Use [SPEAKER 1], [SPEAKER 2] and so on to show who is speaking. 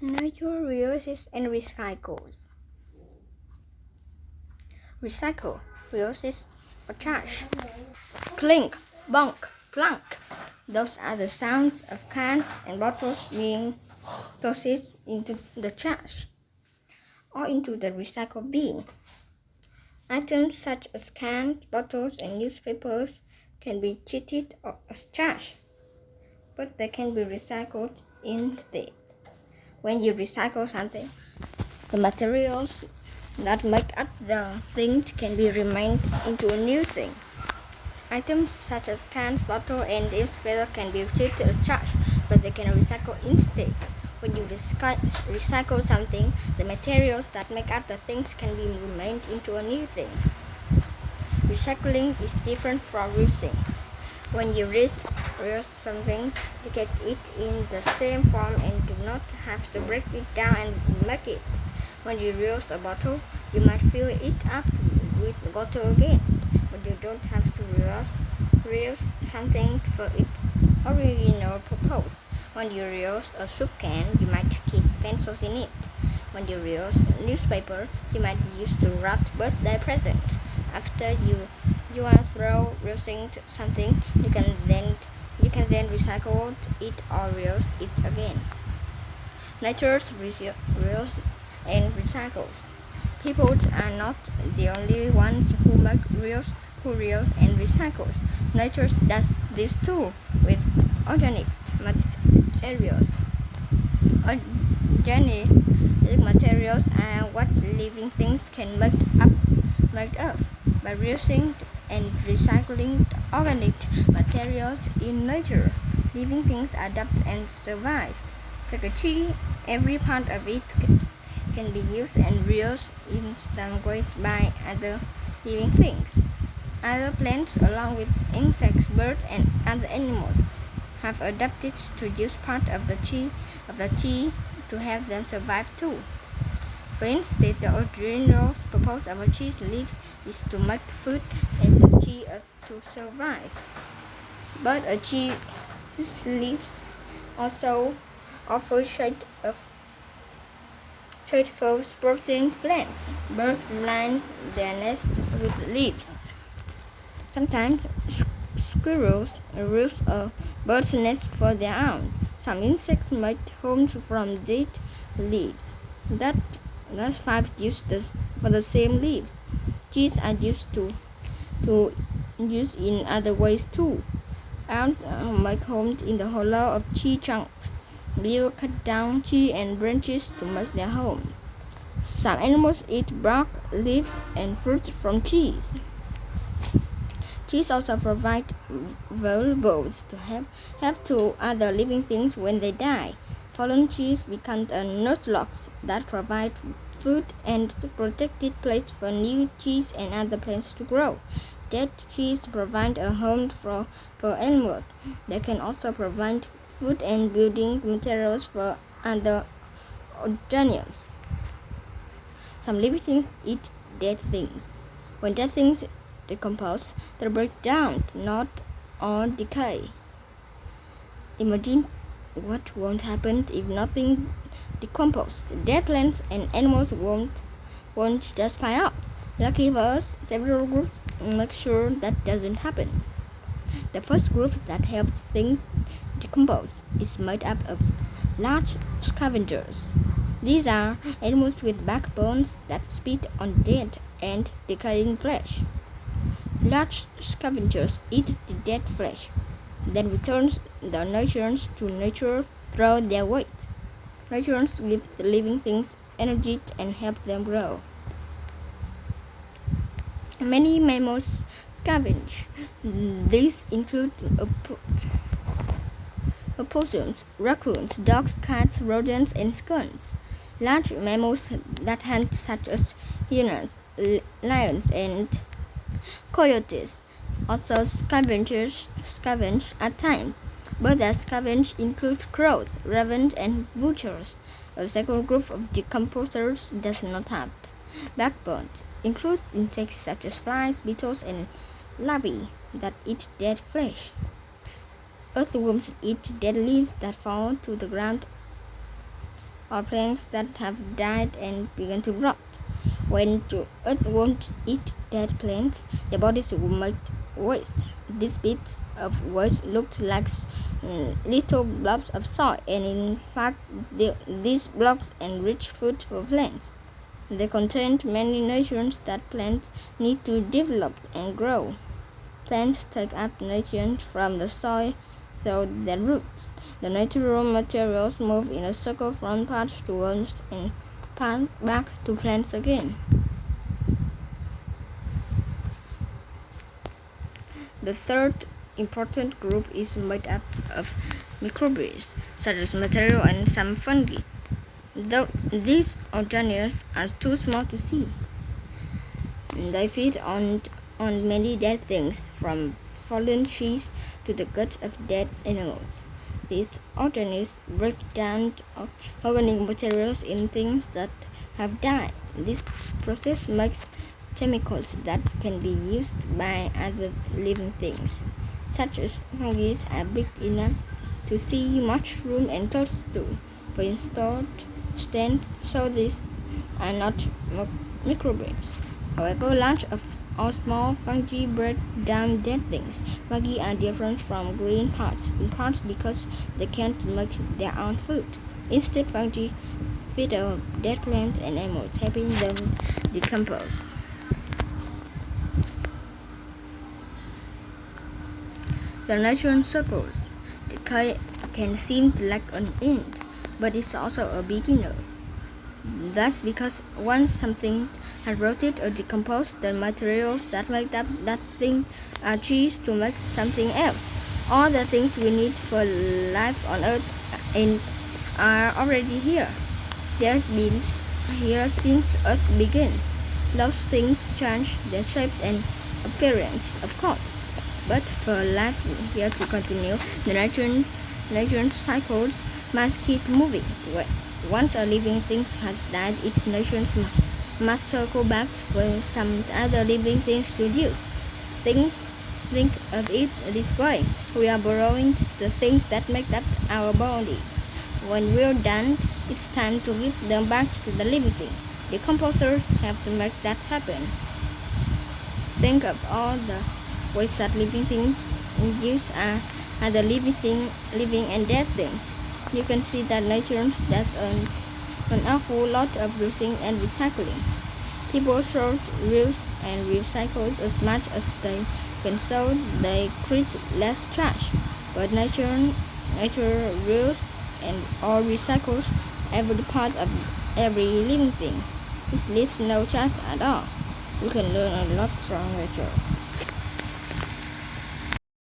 [SPEAKER 1] Nature reuses and recycles. Recycle, reuses, or trash. Clink, bunk, plunk. Those are the sounds of cans and bottles being tossed into the trash or into the recycle bin. Items such as cans, bottles, and newspapers can be treated as trash, but they can be recycled instead. When you recycle something, the materials that make up the thing can be remade into a new thing. Items such as cans, bottles, and newspapers can be treated as trash, but they can recycle instead. When you recycle something, the materials that make up the things can be remade into a new thing. Recycling is different from reusing. When you reuse something, you get it in the same form and do not have to break it down and make it. When you reuse a bottle, you might fill it up with water again, but you don't have to reuse something for its original purpose. When you reuse a soup can, you might keep pencils in it. When you reuse a newspaper, you might use to wrap birthday presents. After you are through reusing something, you can then recycle it or reuse it again. Nature reuses and recycles. People are not the only ones who reuse and recycles. Nature does this too with organic materials. Organic materials are what living things can make of. By reusing and recycling organic materials in nature, living things adapt and survive. Take a tree, every part of it can be used and reused in some way by other living things. Other plants, along with insects, birds, and other animals, have adapted to use part of the tree to help them survive too. For instance, the original purpose of a tree's leaves is to make food and the tree to survive. But a tree's leaves also offer shade for sprouting plants. Birds line their nests with leaves. Sometimes squirrels use a bird's nest for their own. Some insects make homes from dead leaves. That's five used for the same leaves. Trees are used to use in other ways too. Owls make homes in the hollow of tree trunks. Beavers cut down trees and branches to make their home. Some animals eat bark, leaves, and fruits from trees. Trees also provide valuables to help to other living things when they die. Fallen trees become nuzlockes that provide food and protected place for new trees and other plants to grow. Dead trees provide a home for animals. They can also provide food and building materials for other organisms. Some living things eat dead things. When dead things decompose, they break down, not or decay. Imagine what won't happen if nothing decomposes. Dead plants and animals won't just pile up. Lucky for us, several groups make sure that doesn't happen. The first group that helps things decompose is made up of large scavengers. These are animals with backbones that feed on dead and decaying flesh. Large scavengers eat the dead flesh, then return the nutrients to nature through their waste. Nutrients give the living things energy and help them grow. Many mammals scavenge. These include opossums, raccoons, dogs, cats, rodents, and skunks. Large mammals that hunt, such as hyenas, lions, and coyotes, also scavenge at times. Birds that scavenge include crows, ravens, and vultures. A second group of decomposers does not have backbones. Includes insects such as flies, beetles, and larvae that eat dead flesh. Earthworms eat dead leaves that fall to the ground or plants that have died and begun to rot. When the earth won't eat dead plants, their bodies will make waste. These bits of waste looked like little blobs of soil, and in fact, these blocks enrich food for plants. They contained many nutrients that plants need to develop and grow. Plants take up nutrients from the soil through their roots. The natural materials move in a circle from parts to worms and back to plants again. The third important group is made up of microbes, such as material and some fungi. Though these organisms are too small to see, they feed on many dead things, from fallen trees to the guts of dead animals. These organisms break down organic materials in things that have died. This process makes chemicals that can be used by other living things, such as fungi are big enough to see mushroom and toadstool. For instance, so these are not microbes. However, large or small fungi break down dead things. Fungi are different from green plants, in part because they can't make their own food. Instead, fungi feed on dead plants and animals, helping them decompose. The natural cycles. Decay can seem like an end, but it's also a beginner. That's because once something has rotted or decomposed, the materials that make up that thing are used to make something else. All the things we need for life on Earth are already here. They've been here since Earth began. Those things change their shape and appearance, of course. But for life here to continue, the natural cycles must keep moving. Once a living thing has died, its nutrients must circle back for some other living things to use. Think of it this way. We are borrowing the things that make up our bodies. When we're done, it's time to give them back to the living things. Decomposers have to make that happen. Think of all the ways that living things use are the living and dead things. You can see that nature does an awful lot of reusing and recycling. People sort, reuse, and recycle as much as they can so they create less trash. But nature reuse and or recycles every part of every living thing. This leaves no trash at all. We can learn a lot from nature.